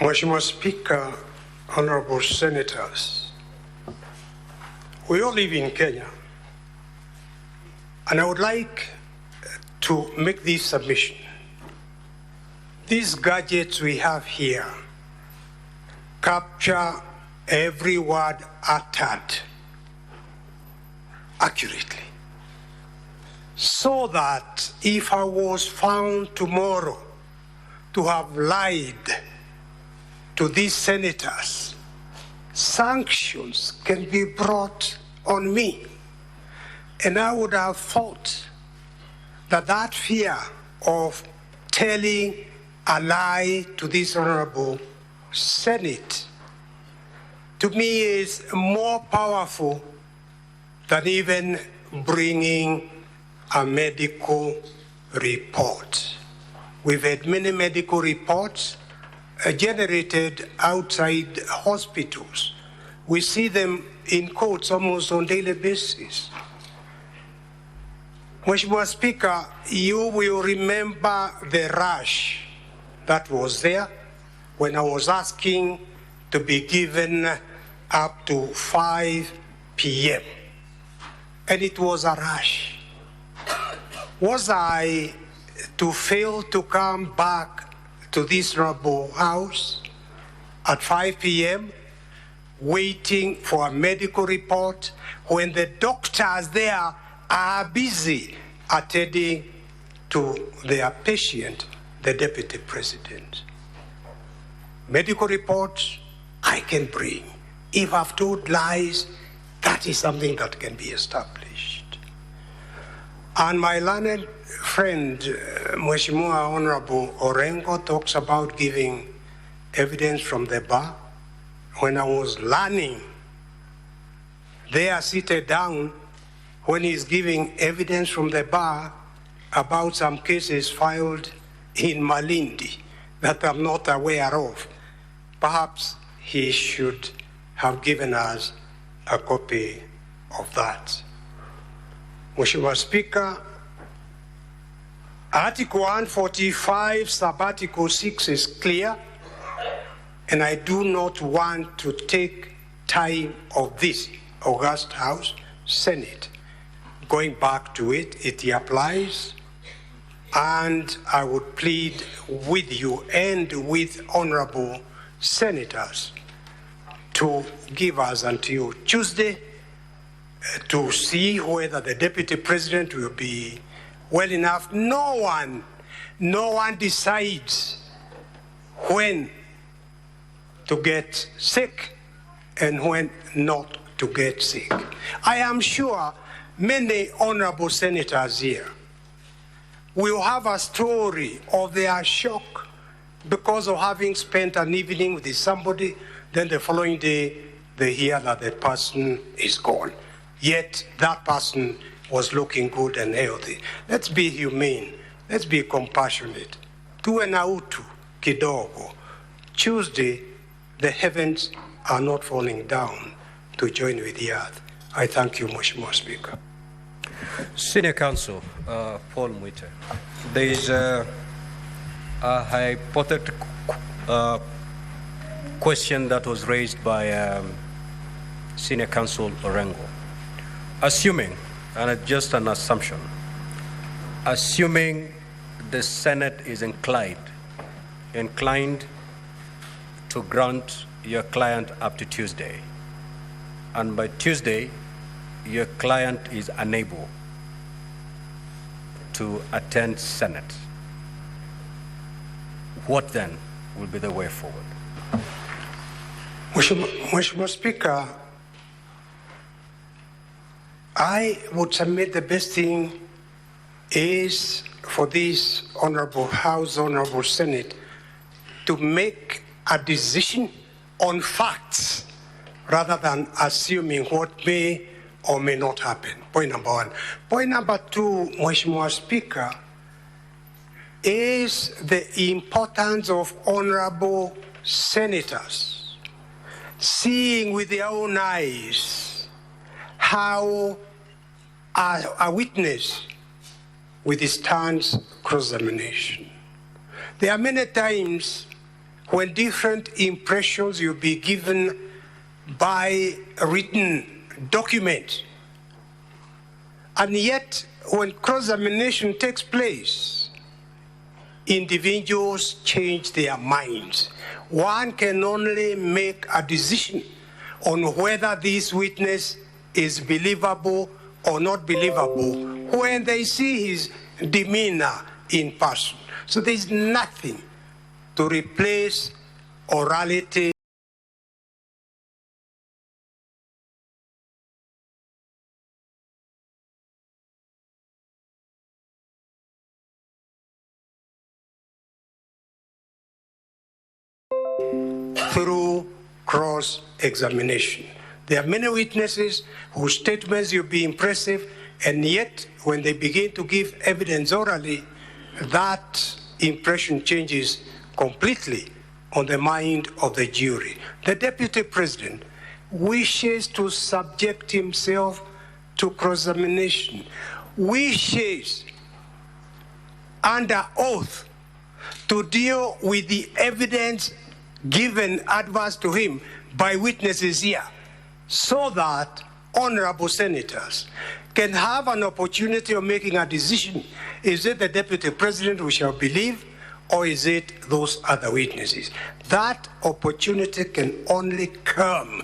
Mheshimiwa Speaker, honorable senators, we all live in Kenya, and I would like to make this submission. These gadgets we have here capture every word uttered accurately, so that if I was found tomorrow to have lied to these senators, sanctions can be brought on me. And I would have thought that that fear of telling a lie to this honorable Senate, to me, is more powerful than even bringing a medical report. We've had many medical reports generated outside hospitals. We see them in courts almost on a daily basis. Mheshimiwa Speaker, you will remember the rush that was there when I was asking to be given up to 5 p.m. And it was a rush. Was I to fail to come back to this honorable house at 5 p.m., waiting for a medical report when the doctors there are busy attending to their patient, the deputy president? Medical reports I can bring. If I've told lies, that is something that can be established. And my learned friend, Mheshimiwa Honorable Orengo, talks about giving evidence from the bar. When I was learning, they are seated down when he's giving evidence from the bar about some cases filed in Malindi that I'm not aware of. Perhaps he should have given us a copy of that. Mheshimiwa Speaker, Article 145, Sub-Article 6 is clear, and I do not want to take time of this august House, Senate. Going back to it, it applies, and I would plead with you and with honorable senators to give us until Tuesday to see whether the deputy president will be well enough. No one decides when to get sick and when not to get sick. I am sure many honorable senators here will have a story of their shock because of having spent an evening with somebody, then the following day they hear that the person is gone. Yet that person was looking good and healthy. Let's be humane. Let's be compassionate. Tuwe na utu kidogo. Tuesday, the heavens are not falling down to join with the earth. I thank you, Mheshimiwa Speaker. Senior Counsel, Paul Muite. There is a hypothetical question that was raised by Senior Counsel Orengo. Assuming, and it's just an assumption, assuming the Senate is inclined to grant your client up to Tuesday, and by Tuesday, your client is unable to attend Senate, what then will be the way forward? Mheshimiwa Speaker, I would submit the best thing is for this honorable House, honorable Senate, to make a decision on facts rather than assuming what may or may not happen. Point number one. Point number two, Mheshimiwa Speaker, is the importance of honorable senators seeing with their own eyes how a witness with his stands cross-examination. There are many times when different impressions you'll be given by a written document. And yet, when cross-examination takes place, individuals change their minds. One can only make a decision on whether this witness is believable or not believable when they see his demeanor in person. So there's nothing to replace orality. Through cross-examination. There are many witnesses whose statements will be impressive, and yet when they begin to give evidence orally, that impression changes completely on the mind of the jury. The Deputy President wishes to subject himself to cross-examination, wishes under oath to deal with the evidence given adverse to him by witnesses here, so that honorable senators can have an opportunity of making a decision. Is it the Deputy President we shall believe, or is it those other witnesses? That opportunity can only come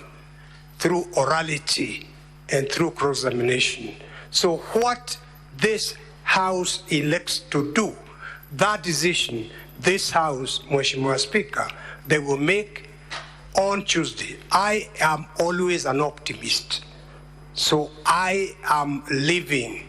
through orality and through cross-examination. So what this House elects to do, that decision, this House, Mheshimiwa Speaker, they will make on Tuesday. I am always an optimist. So I am living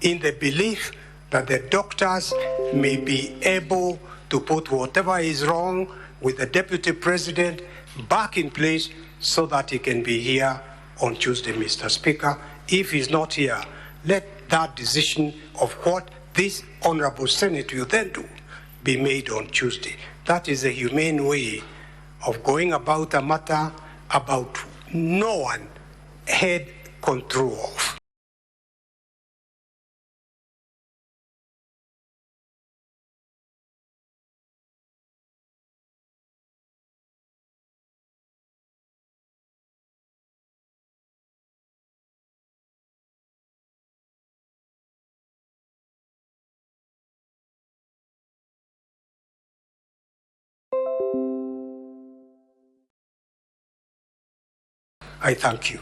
in the belief that the doctors may be able to put whatever is wrong with the Deputy President back in place so that he can be here on Tuesday, Mr. Speaker. If he's not here, let that decision of what this Honorable Senate will then do be made on Tuesday. That is a humane way of going about a matter about no one had control of. I thank you.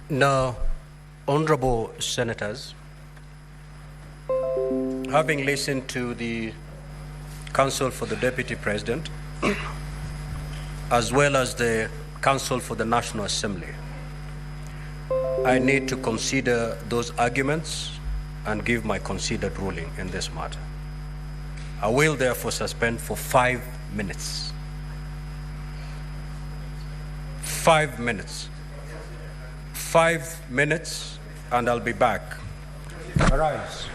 Now, honorable senators, having listened to the counsel for the Deputy President, as well as the counsel for the National Assembly, I need to consider those arguments and give my considered ruling in this matter. I will therefore suspend for 5 minutes. 5 minutes. 5 minutes, and I'll be back. Arise.